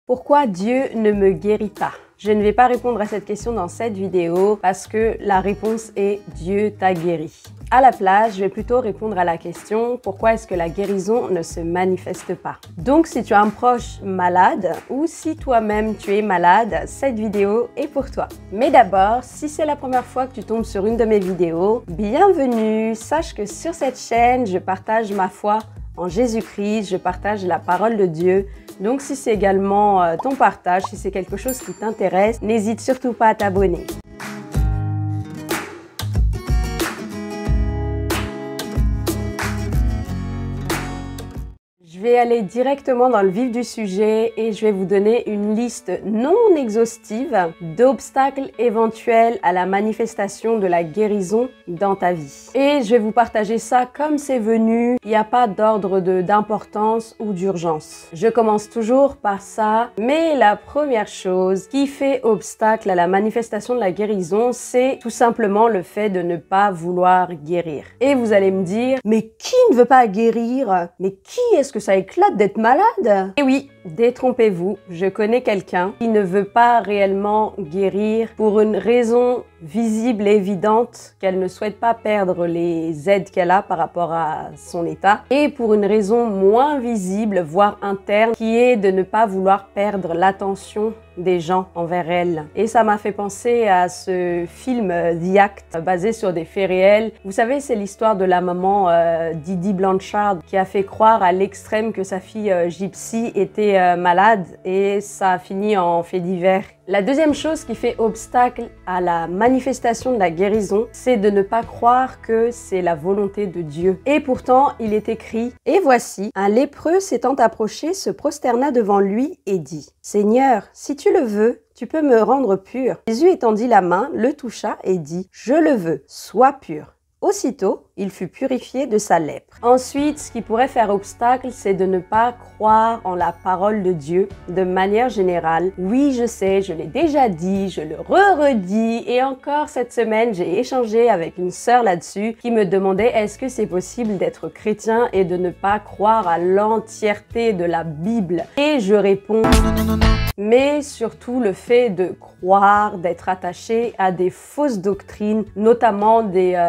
Pourquoi Dieu ne me guérit pas? Je ne vais pas répondre à cette question dans cette vidéo parce que la réponse est Dieu t'a guéri. À la place, je vais plutôt répondre à la question pourquoi est-ce que la guérison ne se manifeste pas? Donc si tu as un proche malade ou si toi-même tu es malade, cette vidéo est pour toi. Mais d'abord, si c'est la première fois que tu tombes sur une de mes vidéos, bienvenue! Sache que sur cette chaîne, je partage ma foi en Jésus-Christ, je partage la parole de Dieu. Donc si c'est également ton partage, si c'est quelque chose qui t'intéresse, n'hésite surtout pas à t'abonner. Je vais aller directement dans le vif du sujet et je vais vous donner une liste non exhaustive d'obstacles éventuels à la manifestation de la guérison dans ta vie. Et je vais vous partager ça comme c'est venu, il n'y a pas d'ordre d'importance ou d'urgence. Je commence toujours par ça, mais la première chose qui fait obstacle à la manifestation de la guérison, c'est tout simplement le fait de ne pas vouloir guérir. Et vous allez me dire, mais qui ne veut pas guérir? Mais qui est-ce que ça éclate d'être malade? Et oui, détrompez-vous, je connais quelqu'un qui ne veut pas réellement guérir pour une raison visible et évidente qu'elle ne souhaite pas perdre les aides qu'elle a par rapport à son état et pour une raison moins visible, voire interne, qui est de ne pas vouloir perdre l'attention des gens envers elle. Et ça m'a fait penser à ce film The Act, basé sur des faits réels. Vous savez, c'est l'histoire de la maman Didi Blanchard qui a fait croire à l'extrême que sa fille Gypsy était malade et ça a fini en fait divers. La deuxième chose qui fait obstacle à la manifestation de la guérison, c'est de ne pas croire que c'est la volonté de Dieu. Et pourtant, il est écrit « Et voici, un lépreux s'étant approché se prosterna devant lui et dit « Seigneur, si tu le veux, tu peux me rendre pur. » Jésus étendit la main, le toucha et dit « Je le veux, sois pur. » Aussitôt, il fut purifié de sa lèpre. Ensuite, ce qui pourrait faire obstacle, c'est de ne pas croire en la parole de Dieu de manière générale. Oui, je sais, je l'ai déjà dit, je le redis et encore cette semaine, j'ai échangé avec une sœur là-dessus qui me demandait est-ce que c'est possible d'être chrétien et de ne pas croire à l'entièreté de la Bible? Et je réponds mais surtout le fait de croire, d'être attaché à des fausses doctrines, notamment des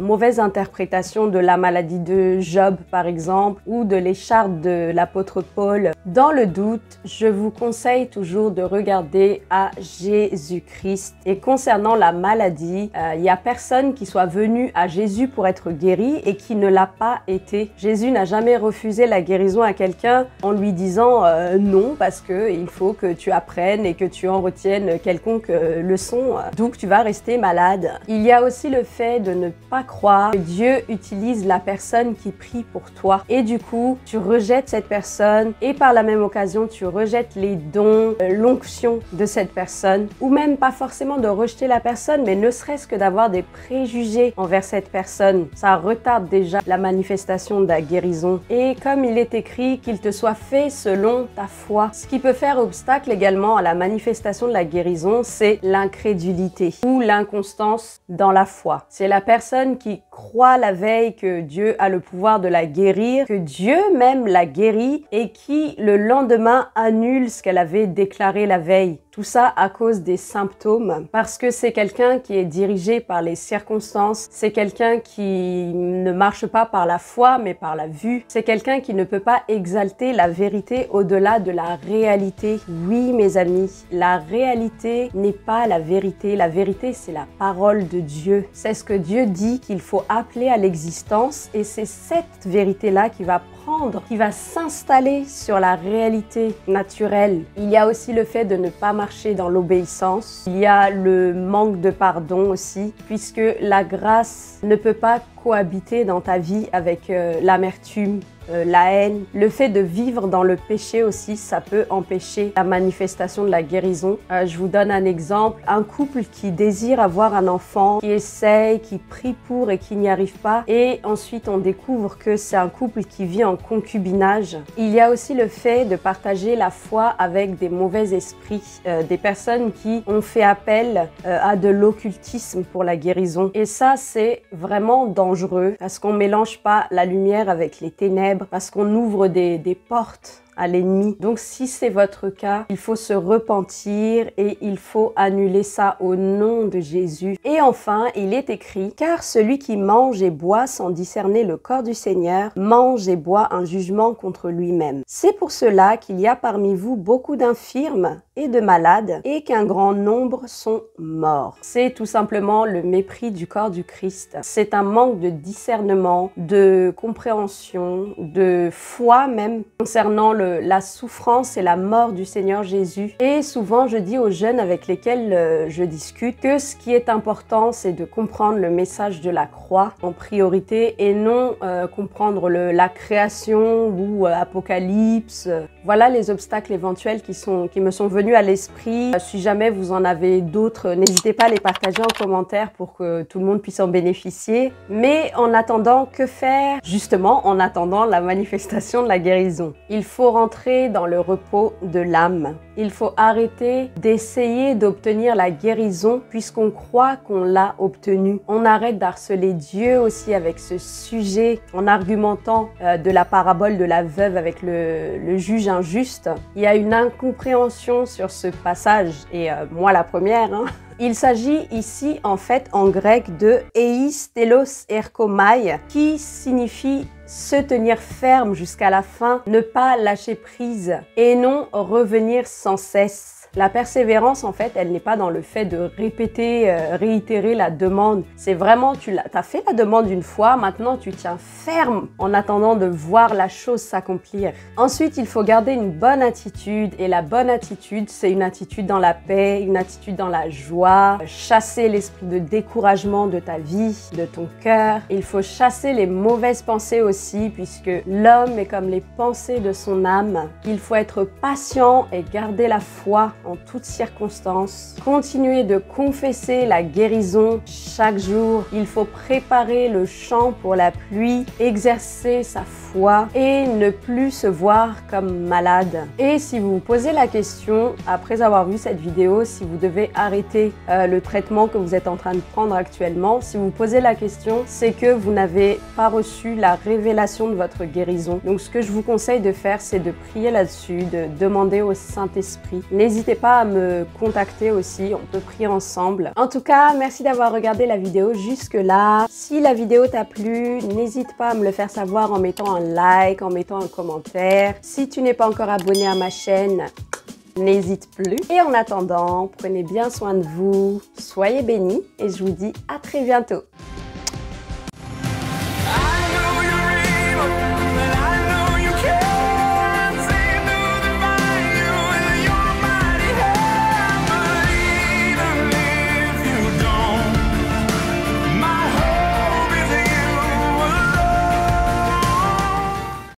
mauvaises interprétations de la maladie de Job par exemple, ou de l'écharpe de l'apôtre Paul. Dans le doute, je vous conseille toujours de regarder à Jésus-Christ. Et concernant la maladie, il n'y a personne qui soit venu à Jésus pour être guéri et qui ne l'a pas été. Jésus n'a jamais refusé la guérison à quelqu'un en lui disant non parce qu'il faut que tu apprennes et que tu en retiennes quelconque leçon, donc tu vas rester malade. Il y a aussi le fait de ne pas croire que Dieu utilise la personne qui prie pour toi et du coup tu rejettes cette personne et par la même occasion tu rejettes les dons, l'onction de cette personne ou même pas forcément de rejeter la personne mais ne serait-ce que d'avoir des préjugés envers cette personne. Ça retarde déjà la manifestation de la guérison et comme il est écrit qu'il te soit fait selon ta foi. Ce qui peut faire obstacle également à la manifestation de la guérison, c'est l'incrédulité ou l'inconstance dans la foi. C'est la personne qui croit la veille que Dieu a le pouvoir de la guérir, que Dieu même la guérit et qui le lendemain annule ce qu'elle avait déclaré la veille. Tout ça à cause des symptômes, parce que c'est quelqu'un qui est dirigé par les circonstances, c'est quelqu'un qui ne marche pas par la foi mais par la vue, c'est quelqu'un qui ne peut pas exalter la vérité au-delà de la réalité. Oui mes amis, la réalité n'est pas la vérité c'est la parole de Dieu. C'est ce que Dieu dit qu'il faut appeler à l'existence et c'est cette vérité-là qui va s'installer sur la réalité naturelle. Il y a aussi le fait de ne pas marcher dans l'obéissance. Il y a le manque de pardon aussi, puisque la grâce ne peut pas cohabiter dans ta vie avec l'amertume, la haine. Le fait de vivre dans le péché aussi, ça peut empêcher la manifestation de la guérison. Je vous donne un exemple. Un couple qui désire avoir un enfant, qui essaye, qui prie pour et qui n'y arrive pas. Et ensuite, on découvre que c'est un couple qui vit en concubinage. Il y a aussi le fait de partager la foi avec des mauvais esprits, des personnes qui ont fait appel à de l'occultisme pour la guérison. Et ça, c'est vraiment dangereux parce qu'on ne mélange pas la lumière avec les ténèbres, parce qu'on ouvre des portes à l'ennemi. Donc si c'est votre cas, il faut se repentir et il faut annuler ça au nom de Jésus. Et enfin, il est écrit, car celui qui mange et boit sans discerner le corps du Seigneur, mange et boit un jugement contre lui-même. C'est pour cela qu'il y a parmi vous beaucoup d'infirmes et de malades et qu'un grand nombre sont morts. C'est tout simplement le mépris du corps du Christ. C'est un manque de discernement, de compréhension, de foi même concernant la souffrance et la mort du Seigneur Jésus. Et souvent, je dis aux jeunes avec lesquels je discute que ce qui est important, c'est de comprendre le message de la croix en priorité et non comprendre la création ou Apocalypse. Voilà les obstacles éventuels qui me sont venus à l'esprit. Si jamais vous en avez d'autres, n'hésitez pas à les partager en commentaire pour que tout le monde puisse en bénéficier. Mais en attendant, que faire? Justement, en attendant la manifestation de la guérison. Il faut rentrer dans le repos de l'âme. Il faut arrêter d'essayer d'obtenir la guérison puisqu'on croit qu'on l'a obtenue. On arrête d'harceler Dieu aussi avec ce sujet en argumentant de la parabole de la veuve avec le juge injuste. Il y a une incompréhension sur ce passage et moi la première. Il s'agit ici en fait en grec de eis telos erkomai qui signifie se tenir ferme jusqu'à la fin, ne pas lâcher prise et non revenir sans cesse. La persévérance, en fait, elle n'est pas dans le fait de répéter, réitérer la demande. C'est vraiment, tu as fait la demande une fois, maintenant tu tiens ferme en attendant de voir la chose s'accomplir. Ensuite, il faut garder une bonne attitude et la bonne attitude, c'est une attitude dans la paix, une attitude dans la joie, chasser l'esprit de découragement de ta vie, de ton cœur. Il faut chasser les mauvaises pensées aussi puisque l'homme est comme les pensées de son âme. Il faut être patient et garder la foi en toutes circonstances. Continuer de confesser la guérison chaque jour. Il faut préparer le champ pour la pluie, exercer sa foi et ne plus se voir comme malade. Et si vous vous posez la question, après avoir vu cette vidéo, si vous devez arrêter le traitement que vous êtes en train de prendre actuellement, si vous vous posez la question, c'est que vous n'avez pas reçu la révélation de votre guérison. Donc ce que je vous conseille de faire, c'est de prier là-dessus, de demander au Saint-Esprit. N'hésitez pas à me contacter aussi, on peut prier ensemble. En tout cas, merci d'avoir regardé la vidéo jusque-là. Si la vidéo t'a plu, n'hésite pas à me le faire savoir en mettant un like, en mettant un commentaire. Si tu n'es pas encore abonné à ma chaîne, n'hésite plus. Et en attendant, prenez bien soin de vous, soyez bénis et je vous dis à très bientôt.